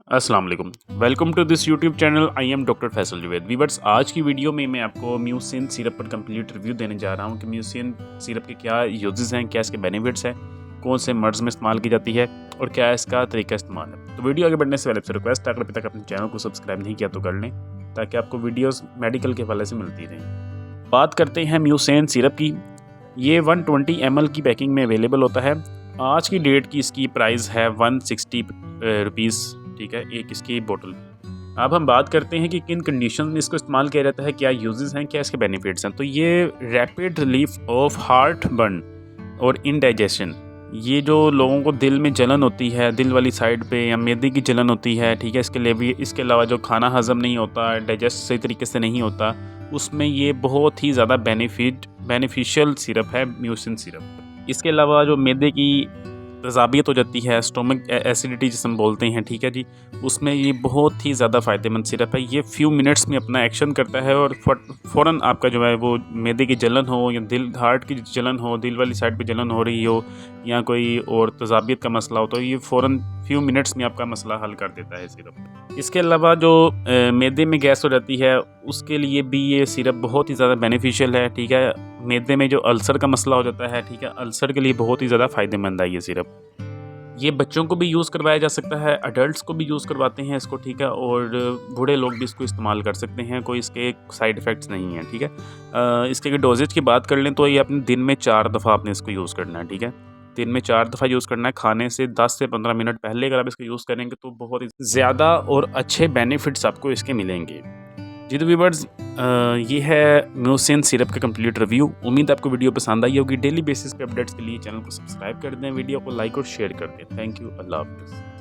अस्सलाम वालेकुम, welcome to this YouTube channel. I am doctor Faisal Juwaid. Viewers, आज की वीडियो में मैं आपको म्यूसिन सिरप पर कंप्लीट रिव्यू देने जा रहा हूँ कि म्यूसिन सिरप के क्या यूजेस हैं, क्या इसके बेनिफिट्स हैं, कौन से मर्ज़ में इस्तेमाल की जाती है और क्या इसका तरीका इस्तेमाल है। तो वीडियो आगे बढ़ने से पहले आपसे रिक्वेस्ट है, अगर अभी तक अपने चैनल को सब्सक्राइब नहीं किया तो कर लें ताकि आपको वीडियोज़ मेडिकल के हवाले से मिलती रहें। बात करते हैं म्यूसिन सिरप की। ये 120 ml की पैकिंग में अवेलेबल होता है। आज की डेट की इसकी प्राइस है 160 रुपीज़, ठीक है, एक इसकी बोतल। अब हम बात करते हैं कि किन कंडीशन में इसको इस्तेमाल किया जाता है, क्या यूजेस हैं, क्या इसके बेनिफिट्स हैं। तो ये rapid relief of heart burn और इनडाइजेशन, ये जो लोगों को दिल में जलन होती है, दिल वाली साइड पे या मैदे की जलन होती है, ठीक है, इसके लिए भी, इसके अलावा जो खाना हज़म नहीं होता, डाइजेस्ट सही तरीके से नहीं होता, उसमें ये बहुत ही ज़्यादा बेनिफिशियल सिरप है म्यूसिन सिरप। इसके अलावा जो मैदे की तज़ाबियत हो जाती है, स्टोमक एसिडिटी जिसे हम बोलते हैं, ठीक है जी, उसमें ये बहुत ही ज़्यादा फ़ायदेमंद सिरप है। ये फ्यू मिनट्स में अपना एक्शन करता है और फ़ौरन आपका जो है वो मैदे की जलन हो या दिल हार्ट की जलन हो, दिल वाली साइड पे जलन हो रही हो या कोई और तज़ाबियत का मसला हो, तो ये फ़ौरन फ्यू मिनट्स में आपका मसला हल कर देता है सिरप। इसके अलावा जो मैदे में गैस हो जाती है, उसके लिए भी ये सिरप बहुत ही ज़्यादा बेनिफिशियल है, ठीक है। मैदे में जो अल्सर का मसला हो जाता है, ठीक है, अल्सर के लिए बहुत ही ज़्यादा फ़ायदेमंद है ये सिरप। ये बच्चों को भी यूज़ करवाया जा सकता है, अडल्ट्स को भी यूज़ करवाते हैं इसको, ठीक है, और बूढ़े लोग भी इसको इस्तेमाल कर सकते हैं, कोई इसके साइड इफ़ेक्ट्स नहीं हैं, ठीक है। इसके अगर डोजेज की बात कर लें तो ये अपने दिन में 4 दफ़ा आपने इसको यूज़ करना है, ठीक है। दिन में 4 दफ़ा यूज़ करना है, खाने से 10 से 15 मिनट पहले अगर आप इसको यूज़ करेंगे तो बहुत ही ज़्यादा और अच्छे बेनिफिट्स आपको इसके मिलेंगे। जी तो व्यूअर्स, ये है म्यूसिन सिरप का कंप्लीट रिव्यू। उम्मीद आपको वीडियो पसंद आई होगी। डेली बेसिस पे अपडेट्स के लिए चैनल को सब्सक्राइब कर दें, वीडियो को लाइक और शेयर कर दें। थैंक यू, अल्लाह हाफ़िज़।